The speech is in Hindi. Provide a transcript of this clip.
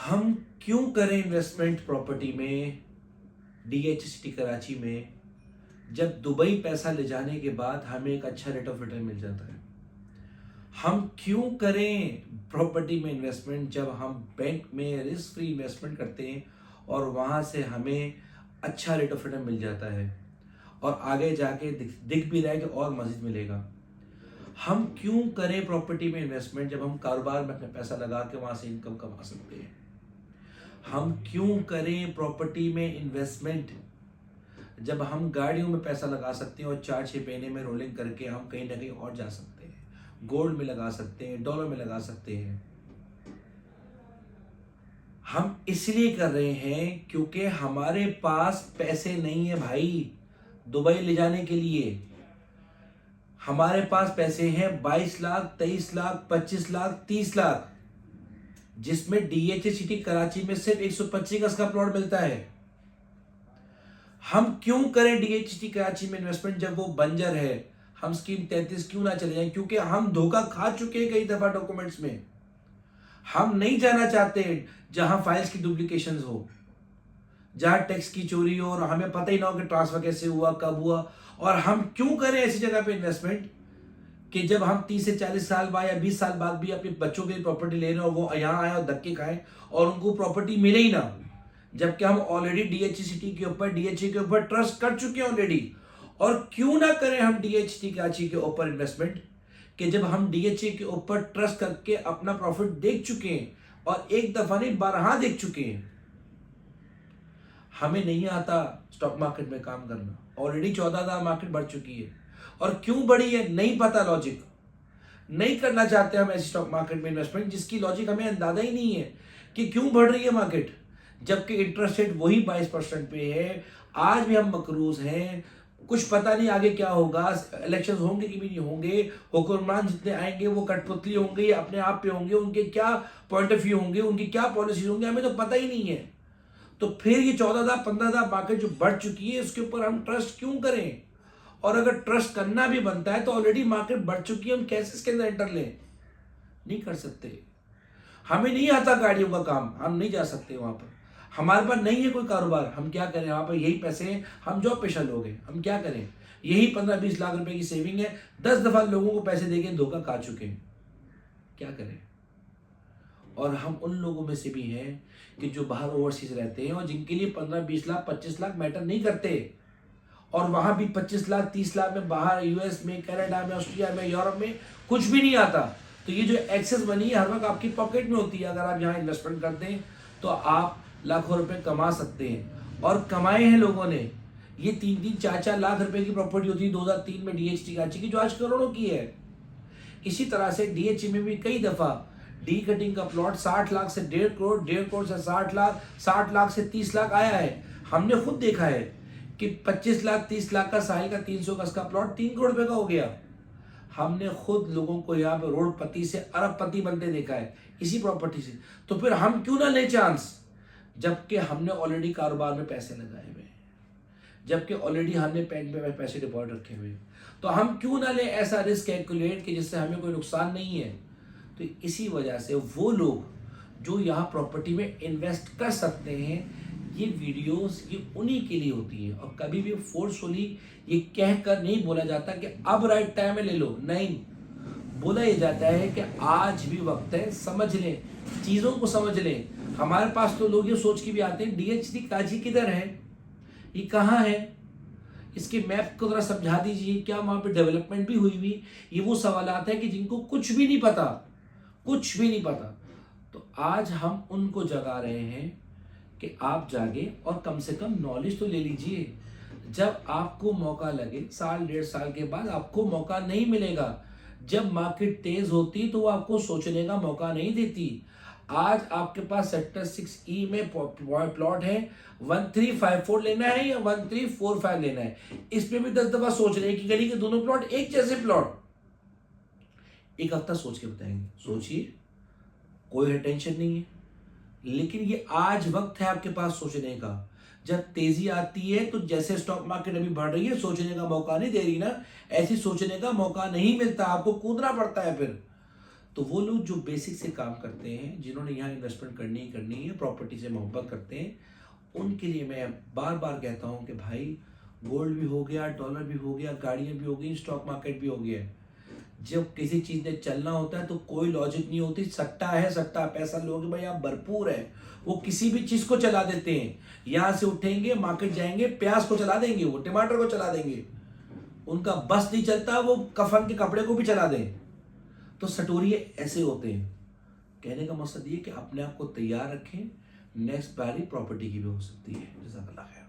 हम क्यों करें इन्वेस्टमेंट प्रॉपर्टी में, डीएच सिटी कराची में, जब दुबई पैसा ले जाने के बाद हमें एक अच्छा रेट ऑफ रिटर्न मिल जाता है। हम क्यों करें प्रॉपर्टी में इन्वेस्टमेंट जब हम बैंक में रिस्क फ्री इन्वेस्टमेंट करते हैं और वहाँ से हमें अच्छा रेट ऑफ रिटर्न मिल जाता है और आगे जाके दिख भी रहा है कि और मज़ीद मिलेगा। हम क्यों करें प्रॉपर्टी में इन्वेस्टमेंट जब हम कारोबार में अपना पैसा लगा के वहाँ से इनकम कमा सकते हैं। हम क्यों करें प्रॉपर्टी में इन्वेस्टमेंट जब हम गाड़ियों में पैसा लगा सकते हैं और 4-6 महीने में रोलिंग करके हम कहीं ना कहीं और जा सकते हैं, गोल्ड में लगा सकते हैं, डॉलर में लगा सकते हैं। हम इसलिए कर रहे हैं क्योंकि हमारे पास पैसे नहीं है भाई दुबई ले जाने के लिए। हमारे पास पैसे हैं 22 लाख, 23 लाख, 25 लाख, 30 लाख, जिसमें डीएच सिटी कराची में सिर्फ 125 गज का प्लॉट मिलता है। हम क्यों करें डीएच सिटी कराची में इन्वेस्टमेंट जब वो बंजर है? हम स्कीम 33 क्यों ना चले जाएं? क्योंकि हम धोखा खा चुके हैं कई दफा डॉक्यूमेंट्स में। हम नहीं जाना चाहते जहां फाइल्स की डुप्लीकेशंस हो, जहां टैक्स की चोरी हो और हमें पता ही ना हो कि ट्रांसफर कैसे हुआ, कब हुआ। और हम क्यों करें ऐसी जगह पे इन्वेस्टमेंट कि जब हम 30 से 40 साल बाद या 20 साल बाद भी अपने बच्चों के लिए प्रॉपर्टी ले रहे हो, वो यहाँ आए और धक्के खाएं और उनको प्रॉपर्टी मिले ही ना, जबकि हम ऑलरेडी डीएचसीटी के ऊपर, डीएचए के ऊपर ट्रस्ट कर चुके हैं ऑलरेडी। और क्यों ना करें हम डीएचटी कराची के ऊपर इन्वेस्टमेंट कि जब हम डीएचए के ऊपर ट्रस्ट करके अपना प्रॉफिट देख चुके हैं और एक दफा नहीं 12 देख चुके हैं। हमें नहीं आता स्टॉक मार्केट में काम करना, ऑलरेडी 14,000 मार्केट बढ़ चुकी है। और क्यों बढ़ी है नहीं पता, लॉजिक नहीं करना चाहते हम ऐसी स्टॉक मार्केट में इन्वेस्टमेंट जिसकी लॉजिक हमें अंदाजा ही नहीं है कि क्यों बढ़ रही है मार्केट, जबकि इंटरेस्ट रेट वही 22% पे है। आज भी हम मकरूज हैं, कुछ पता नहीं आगे क्या होगा, इलेक्शंस होंगे कि भी नहीं होंगे, हुक्मरान जितने आएंगे वो कठपुतली होंगे या अपने आप पे होंगे, उनके क्या पॉइंट ऑफ व्यू होंगे, उनकी क्या पॉलिसी होंगे, हमें तो पता ही नहीं है। तो फिर ये 14,000 15,000 मार्केट जो बढ़ चुकी है उसके ऊपर हम ट्रस्ट क्यों करें? और अगर ट्रस्ट करना भी बनता है तो ऑलरेडी मार्केट बढ़ चुकी है, हम कैसे इसके अंदर एंटर लें? नहीं कर सकते। हमें नहीं आता गाड़ियों का काम, हम नहीं जा सकते वहां पर। हमारे पास नहीं है कोई कारोबार, हम क्या करें? वहां पर यही पैसे हैं, हम जॉब पेशा लोग हैं, हम क्या करें? यही 15-20 लाख रुपए की सेविंग है, 10 दफा लोगों को पैसे देके धोखा खा चुके हैं, क्या करें? और हम उन लोगों में से भी हैं कि जो बाहर ओवरसीज रहते हैं और जिनके लिए 15-20 लाख 25 लाख मैटर नहीं करते, और वहां भी 25 लाख 30 लाख में बाहर यूएस में, कनाडा में, ऑस्ट्रेलिया में, यूरोप में कुछ भी नहीं आता। तो ये जो एक्सेस मनी है हर वक्त आपकी पॉकेट में होती है। अगर आप यहाँ इन्वेस्टमेंट करते हैं तो आप लाखों रुपए कमा सकते हैं, और कमाए हैं लोगों ने। ये 3-3, 4-4 लाख रुपए की प्रॉपर्टी होती है 2003 में डीएचटी कराची की, जो आज करोड़ों की है। इसी तरह से डीएचई में भी कई दफा डी कटिंग का प्लॉट 60 लाख से 1.5 करोड़, 1.5 करोड़ से 60 लाख, 60 लाख से 30 लाख आया है। हमने खुद देखा है कि 25 लाख 30 लाख का साहिल का 300 गज का प्लॉट 3 करोड़ रुपए का हो गया। हमने खुद लोगों को यहाँ पे रोडपति से अरबपति बनते देखा है इसी प्रॉपर्टी से। तो फिर हम क्यों ना ले चांस, जबकि हमने ऑलरेडी कारोबार में पैसे लगाए हुए हैं, जबकि ऑलरेडी हमने बैंक में पैसे डिपॉजिट रखे हुए हैं। तो हम क्यों ना ले ऐसा रिस्क कैलकुलेट कि जिससे हमें कोई नुकसान नहीं है। तो इसी वजह से वो लोग जो यहाँ प्रॉपर्टी में इन्वेस्ट कर सकते हैं, ये वीडियोस ये उन्हीं के लिए होती है। और कभी भी फोर्सफुली ये कहकर नहीं बोला जाता कि अब राइट टाइम है ले लो, नहीं। बोला ये जाता है कि आज भी वक्त है, समझ लें, चीज़ों को समझ लें। हमारे पास तो लोग ये सोच के भी आते हैं डीएचटी कराची किधर है, ये कहाँ है, इसके मैप को जरा समझा दीजिए, क्या वहाँ पे डेवलपमेंट भी हुई हुई? ये वो सवाल आता है कि जिनको कुछ भी नहीं पता, कुछ भी नहीं पता। तो आज हम उनको जगा रहे हैं कि आप जागे और कम से कम नॉलेज तो ले लीजिए। जब आपको मौका लगे, 1-1.5 साल के बाद आपको मौका नहीं मिलेगा। जब मार्केट तेज होती तो वो आपको सोचने का मौका नहीं देती। आज आपके पास सेक्टर 6E में प्लॉट है, 1354 लेना है या 1345 लेना है, इस पे भी 10 दफा सोच रहे हैं कि गली के दोनों प्लॉट एक जैसे प्लॉट। एक हफ्ता सोच के बताएंगे, सोचिए, कोई टेंशन नहीं है। लेकिन ये आज वक्त है आपके पास सोचने का। जब तेजी आती है तो जैसे स्टॉक मार्केट अभी बढ़ रही है, सोचने का मौका नहीं दे रही ना, ऐसी सोचने का मौका नहीं मिलता, आपको कूदना पड़ता है। फिर तो वो लोग जो बेसिक से काम करते हैं, जिन्होंने यहाँ इन्वेस्टमेंट करनी है, प्रॉपर्टी से मोहब्बत करते हैं, उनके लिए मैं बार बार कहता हूँ कि भाई गोल्ड भी हो गया, डॉलर भी हो गया, गाड़ियाँ भी हो गई, स्टॉक मार्केट भी हो गया है। जब किसी चीज़ ने चलना होता है तो कोई लॉजिक नहीं होती, सट्टा है सट्टा, पैसा लोगे भाई आप भरपूर है, वो किसी भी चीज़ को चला देते हैं। यहाँ से उठेंगे, मार्केट जाएंगे, प्याज को चला देंगे, वो टमाटर को चला देंगे, उनका बस नहीं चलता, वो कफन के कपड़े को भी चला दें। तो सटोरिये ऐसे होते हैं। कहने का मकसद ये कि अपने आप को तैयार रखें, नेक्स्ट बारी प्रॉपर्टी की भी हो सकती है। जज़ाकल्लाह खैर।